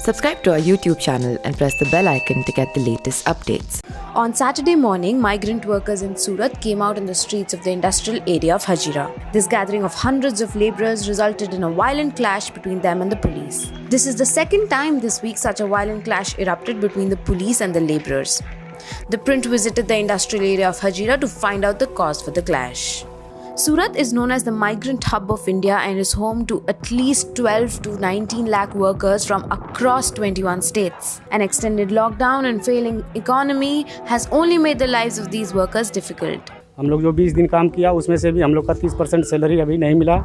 Subscribe to our YouTube channel and press the bell icon to get the latest updates. On Saturday morning, migrant workers in Surat came out in the streets of the industrial area of Hazira. This gathering of hundreds of labourers resulted in a violent clash between them and the police. This is the second time this week such a violent clash erupted between the police and the labourers. The Print visited the industrial area of Hazira to find out the cause for the clash. Surat is known as the migrant hub of India and is home to at least 12 to 19 lakh workers from across 21 states. An extended lockdown and failing economy has only made the lives of these workers difficult. हम लोग जो 20 दिन काम किया उसमें से भी हम लोग का 30% सैलरी अभी नहीं मिला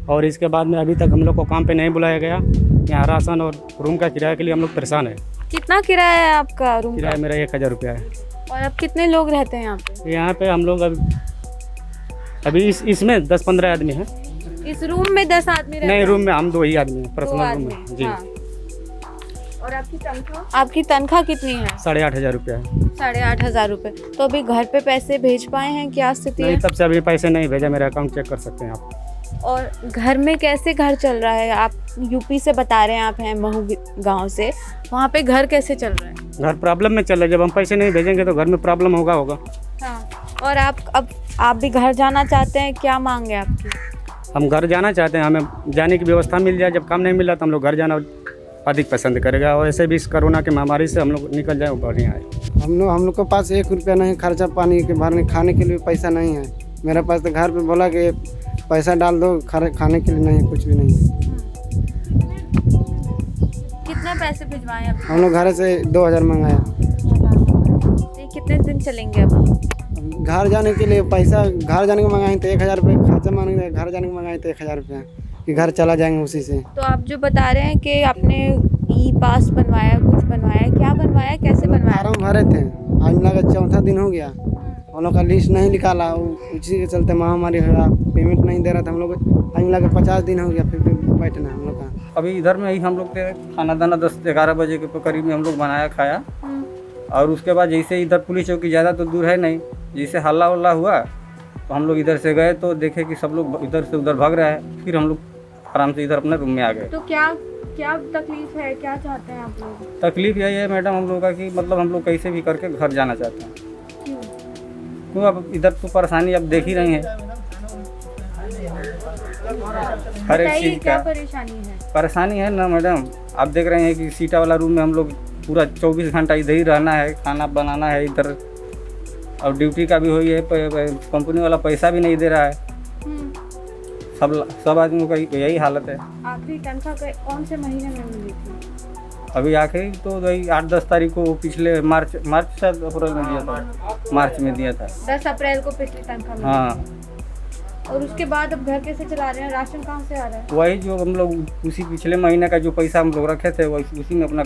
और इसके बाद में अभी तक हम लोग को काम पे नहीं बुलाया गया। यहाँ राशन और रूम का किराए के लिए हम लोग परेशान है। कितना किराया है आपका रूम किराया मेरा 1000 रुपया है। और अब कितने लोग रहते हैं यहाँ पे? यहाँ पे हम लोग अभी इसमें 10-15 आदमी हैं। इस रूम में 10 आदमी रहते हैं? नहीं, रूम में हम 2 ही आदमी हैं, पर्सनल रूम में जी। हाँ। और आपकी तनख्वाह कितनी है? 8,500 रुपया है। 8,500 रुपये। तो अभी घर पे पैसे भेज पाए हैं? क्या स्थिति है? नहीं, तब से अभी पैसे नहीं भेजा। मेरा अकाउंट चेक कर सकते हैं आप। और घर में कैसे घर चल रहा है? आप यूपी से बता रहे हैं, आप हैं महू गाँव से, वहाँ पे घर कैसे चल रहा है? घर प्रॉब्लम में चल रहा है। जब हम पैसे नहीं भेजेंगे तो घर में प्रॉब्लम होगा। हाँ। और आप भी घर जाना चाहते हैं? क्या मांग है आपकी? हम घर जाना चाहते हैं, हमें जाने की व्यवस्था मिल जाए। जब काम नहीं मिला तो हम लोग घर जाना अधिक पसंद करेगा और ऐसे भी इस कोरोना की महामारी से हम लोग निकल जाए बढ़िया है। हम लोग के पास 1 रुपया नहीं, खर्चा पानी के भरने खाने के लिए पैसा नहीं है। मेरे पास तो घर पे बोला कि पैसा डाल दो, खाने के लिए नहीं, कुछ भी नहीं है। कितने पैसे भिजवाए आप? हम लोग घर से 2000 मंगाया। कितने दिन चलेंगे अब? घर जाने के लिए पैसा, घर जाने को मंगाए तो 1000 रुपये खर्चा मांगे, घर जाने को मंगाए तो 1000 रुपया कि घर चला जाएंगे उसी से। तो आप जो बता रहे हैं कि आपने ई पास बनवाया, कुछ बनवाया, क्या बनवाया, कैसे बनवाया? फॉर्म भरे थे, आज मिला का 4था दिन हो गया। हम लोग का लिस्ट नहीं निकाला, उसी के चलते महामारी हो रहा, पेमेंट नहीं दे रहा था। हम लोग आज मिला के 50 दिन हो गया, फिर बैठना हम लोग का। अभी इधर में ही हम लोग के खाना दाना 10-11 बजे के करीब में हम लोग बनाया खाया और उसके बाद जैसे इधर पुलिस चौकी ज़्यादा तो दूर है नहीं, जैसे हल्ला उल्ला हुआ तो हम लोग इधर से गए तो देखे कि सब लोग इधर से उधर भाग रहा है। फिर हम लोग आराम से इधर अपने रूम में आ गए। तो क्या तकलीफ है, क्या चाहते हैं आप लोग? तकलीफ यही है मैडम हम लोग का कि मतलब हम लोग कैसे भी करके घर जाना चाहते हैं। क्यों? अब इधर तो परेशानी अब देख ही रही है, हर एक चीज़ का परेशानी है ना मैडम। आप देख रहे हैं कि सीटा वाला रूम में हम लोग पूरा 24 घंटा इधर ही रहना है, खाना बनाना है इधर, और ड्यूटी का भी हुई है। कंपनी वाला पैसा भी नहीं दे रहा है। सब आदमियों का यही हालत है। आखिरी तनख्वाह कौन से महीने में मिली थी? अभी आखिरी तो 8-10 तारीख को पिछले मार्च शायद अप्रैल में दिया था, मार्च में दिया था। 10 अप्रैल को पिछली तनख्वाह। हाँ। और उसके बाद अब घर कैसे चला रहे हैं? राशन कहाँ से आ रहा है? वही जो हम लोग उसी पिछले महीने का जो पैसा हम लोग रखे थे वही उसी में अपना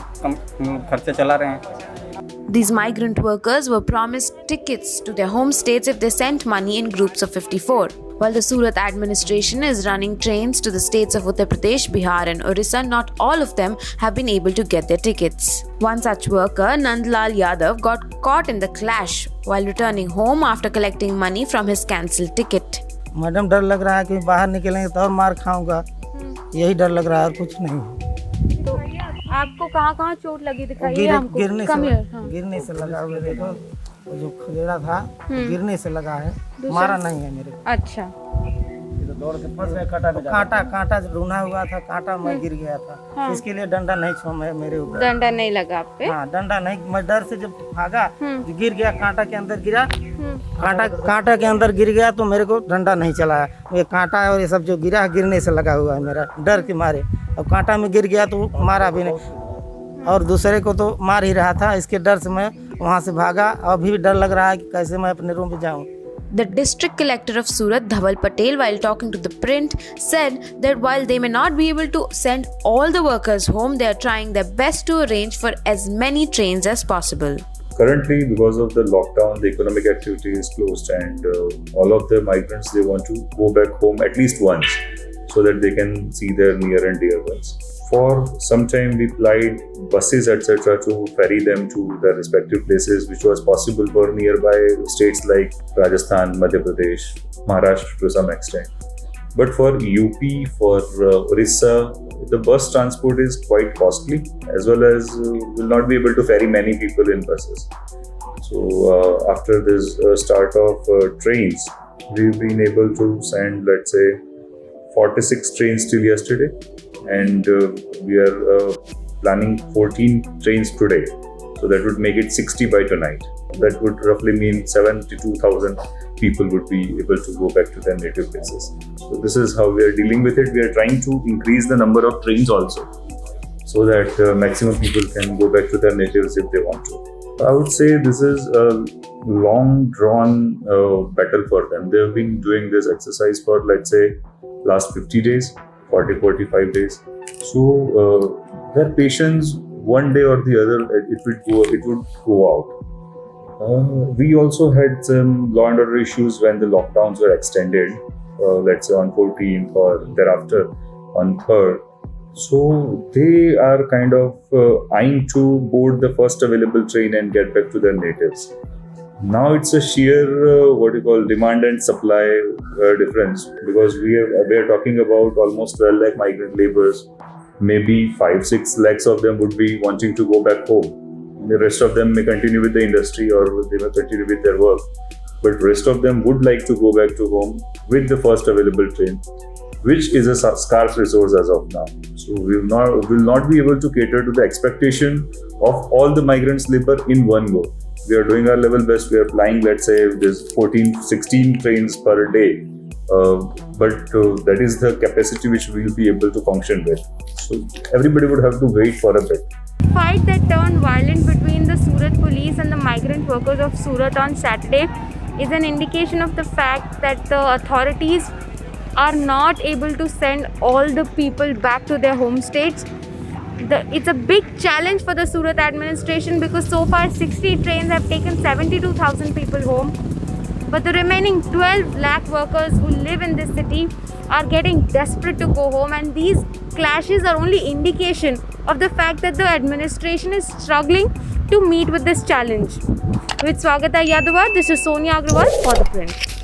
खर्चा चला रहे हैं। These migrant workers were promised tickets to their home states if they sent money in groups of 54. While the Surat administration is running trains to the states of Uttar Pradesh, Bihar and Orissa, not all of them have been able to get their tickets. One such worker, Nandlal Yadav, got caught in the clash while returning home after collecting money from his cancelled ticket. Madam, डर लग रहा है कि बाहर निकलेंगे तो और मार खाऊंगा, यही डर लग रहा है और कुछ नहीं। तो आपको कहाँ चोट लगी दिखाई? हमको गिरने से लगा हुआ, देखो जो खदेड़ा था गिरने से लगा है, मारा नहीं है मेरे। अच्छा। दौड़ के फंस गए कांटा ढूंढा हुआ था, कांटा में गिर गया था। हाँ। इसके लिए डंडा नहीं छोड़ा मेरे ऊपर। डंडा नहीं लगा आप पे? हाँ, डंडा नहीं, मैं डर से जब भागा गिर गया, कांटा के अंदर गिरा। कांटा के अंदर गिर गया तो मेरे को डंडा नहीं चलाया। ये कांटा और ये सब जो गिरा गिरने से लगा हुआ है मेरा, डर के मारे। अब कांटा में गिर गया तो मारा भी नहीं और दूसरे को तो मार ही रहा था। इसके डर से मैं वहाँ से भागा। अभी भी डर लग रहा है कि कैसे मैं अपने रूम पे जाऊँ। The district collector of Surat, Dhaval Patel, while talking to the Print, said that while they may not be able to send all the workers home, they are trying their best to arrange for as many trains as possible. Currently, because of the lockdown, the economic activity is closed and all of the migrants, they want to go back home at least once so that they can see their near and dear ones. For some time, we plied buses etc. to ferry them to their respective places, which was possible for nearby states like Rajasthan, Madhya Pradesh, Maharashtra to some extent. But for UP, for Orissa, the bus transport is quite costly, as well as will not be able to ferry many people in buses. So after this start of trains, we've been able to send, let's say, 46 trains till yesterday, and we are planning 14 trains today. So that would make it 60 by tonight. That would roughly mean 72,000 people would be able to go back to their native places. So this is how we are dealing with it. We are trying to increase the number of trains also, so that maximum people can go back to their natives if they want to. I would say this is a long drawn battle for them. They have been doing this exercise for, let's say, last 50 days, 40-45 days. So their patience, one day or the other, it would go out. We also had some law and order issues when the lockdowns were extended, let's say on 14th or thereafter on 3rd. So they are kind of eyeing to board the first available train and get back to their natives. Now it's a sheer demand and supply difference, because we are talking about almost 12 lakh migrant laborers. Maybe 5-6 lakhs of them would be wanting to go back home. The rest of them may continue with the industry, or they may continue with their work. But rest of them would like to go back to home with the first available train, which is a scarce resource as of now. So we will not be able to cater to the expectation of all the migrants' labor in one go. We are doing our level best. We are flying, let's say, there's 14-16 trains per day. But that is the capacity which we will be able to function with. So everybody would have to wait for a bit. Fight that turned violent between the Surat police and the migrant workers of Surat on Saturday is an indication of the fact that the authorities are not able to send all the people back to their home states. It's a big challenge for the Surat administration, because so far 60 trains have taken 72,000 people home. But the remaining 12 lakh workers who live in this city are getting desperate to go home, and these clashes are only indication of the fact that the administration is struggling to meet with this challenge. With Swagata Yadav, this is Sonia Agrawal for The Print.